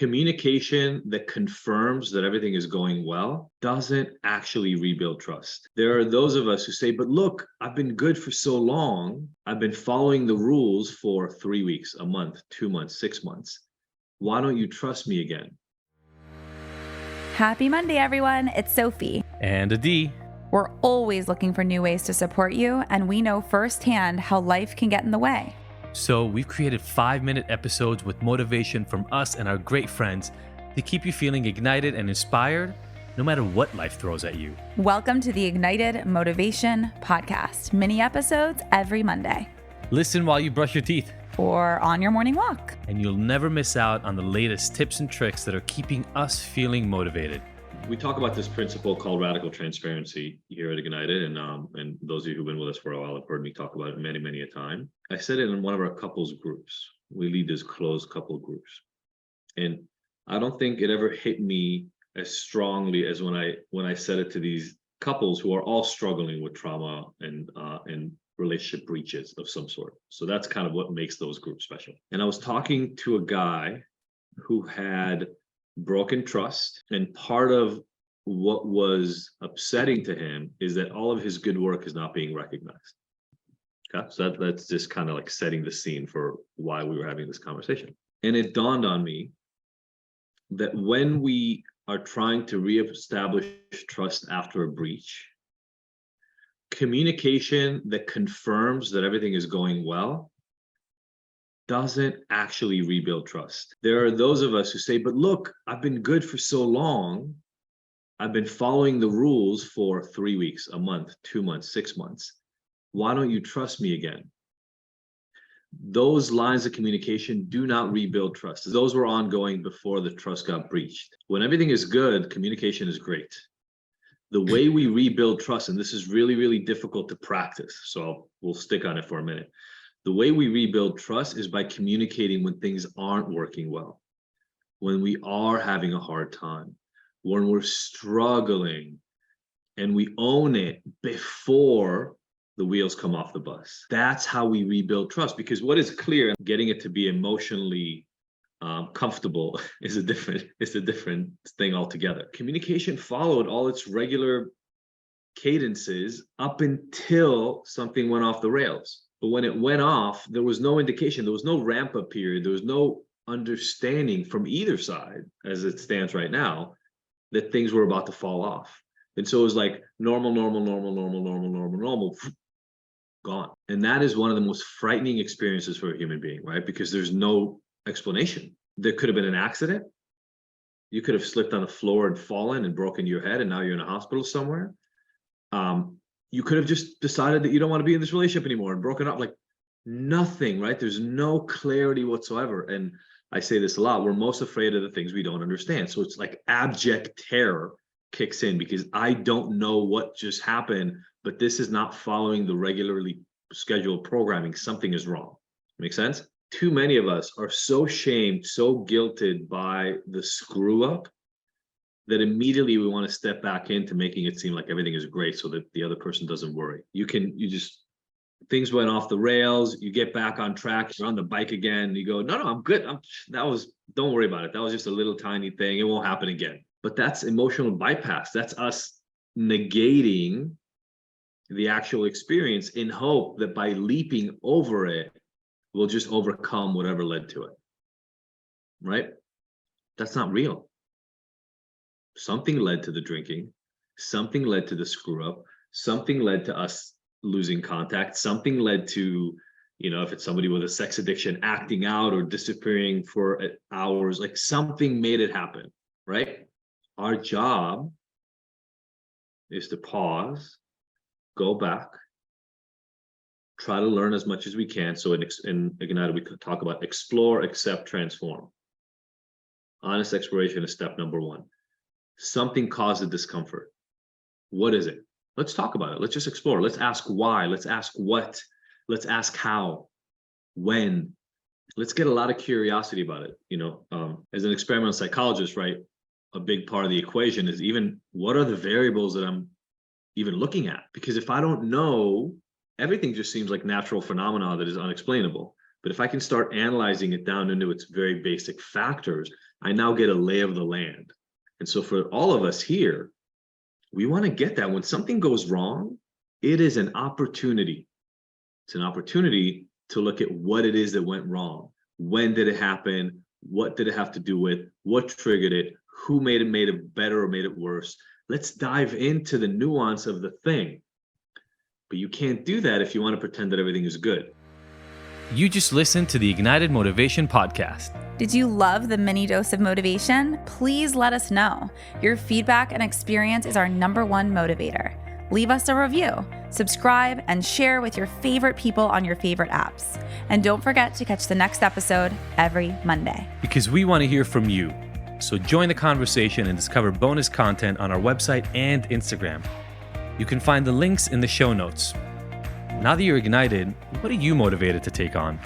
Communication that confirms that everything is going well doesn't actually rebuild trust. There are those of us who say, but look, I've been good for so long. I've been following the rules for 3 weeks, a month, 2 months, 6 months. Why don't you trust me again? Happy Monday, everyone. It's Sophie. And Adi. We're always looking for new ways to support you, and we know firsthand how life can get in the way. So we've created 5-minute episodes with motivation from us and our great friends to keep you feeling ignited and inspired no matter what life throws at you. Welcome to the Ignited Motivation Podcast. Mini episodes every Monday. Listen while you brush your teeth. Or on your morning walk. And you'll never miss out on the latest tips and tricks that are keeping us feeling motivated. We talk about this principle called radical transparency here at Ignited, and those of you who've been with us for a while have heard me talk about it many a time. I said it in one of our couples groups. We lead this closed couple groups, and I don't think it ever hit me as strongly as when I said it to these couples who are all struggling with trauma and relationship breaches of some sort. So that's kind of what makes those groups special. And I was talking to a guy who had broken trust, and part of what was upsetting to him is that all of his good work is not being recognized. Okay, so that's just kind of like setting the scene for why we were having this conversation. And it dawned on me that when we are trying to reestablish trust after a breach, communication that confirms that everything is going well doesn't actually rebuild trust. There are those of us who say, but look, I've been good for so long. I've been following the rules for 3 weeks, a month, 2 months, 6 months. Why don't you trust me again? Those lines of communication do not rebuild trust. Those were ongoing before the trust got breached. When everything is good, communication is great. The way we rebuild trust, and this is really difficult to practice, so we'll stick on it for a minute. The way we rebuild trust is by communicating when things aren't working well, when we are having a hard time, when we're struggling, and we own it before the wheels come off the bus. That's how we rebuild trust, because what is clear, getting it to be emotionally comfortable is a different thing altogether. Communication followed all its regular cadences up until something went off the rails. But when it went off, there was no indication, there was no ramp up period, there was no understanding from either side, as it stands right now, that things were about to fall off. And so it was like normal, gone. And that is one of the most frightening experiences for a human being, right? Because there's no explanation. There could have been an accident. You could have slipped on the floor and fallen and broken your head, and now you're in a hospital somewhere. You could have just decided that you don't want to be in this relationship anymore and broken up. Like nothing, right? There's no clarity whatsoever. And I say this a lot, we're most afraid of the things we don't understand. So it's like abject terror kicks in because I don't know what just happened, but this is not following the regularly scheduled programming. Something is wrong. Make sense? Too many of us are so shamed, so guilted by the screw up that immediately we want to step back into making it seem like everything is great so that the other person doesn't worry. Things went off the rails, you get back on track, you're on the bike again, you go, no, I'm good. Don't worry about it. That was just a little tiny thing. It won't happen again. But that's emotional bypass. That's us negating the actual experience in hope that by leaping over it, we'll just overcome whatever led to it, right? That's not real. Something led to the drinking, something led to the screw up, something led to us losing contact, something led to, if it's somebody with a sex addiction, acting out or disappearing for hours, like something made it happen, right? Our job is to pause, go back, try to learn as much as we can. So in Ignited, we could talk about explore, accept, transform. Honest exploration is step number one. Something caused the discomfort. What is it? Let's talk about it. Let's just explore. Let's ask why. Let's ask what. Let's ask how. When. Let's get a lot of curiosity about it. As an experimental psychologist, right? A big part of the equation is even what are the variables that I'm even looking at? Because if I don't know, everything just seems like natural phenomena that is unexplainable. But if I can start analyzing it down into its very basic factors, I now get a lay of the land. And so for all of us here, we want to get that when something goes wrong, it is an opportunity. It's an opportunity to look at what it is that went wrong. When did it happen? What did it have to do with? What triggered it? Who made it better or made it worse? Let's dive into the nuance of the thing. But you can't do that if you want to pretend that everything is good. You just listened to the Ignited Motivation Podcast. Did you love the mini dose of motivation? Please let us know. Your feedback and experience is our #1 motivator. Leave us a review, subscribe, and share with your favorite people on your favorite apps. And don't forget to catch the next episode every Monday. Because we want to hear from you. So join the conversation and discover bonus content on our website and Instagram. You can find the links in the show notes. Now that you're ignited, what are you motivated to take on?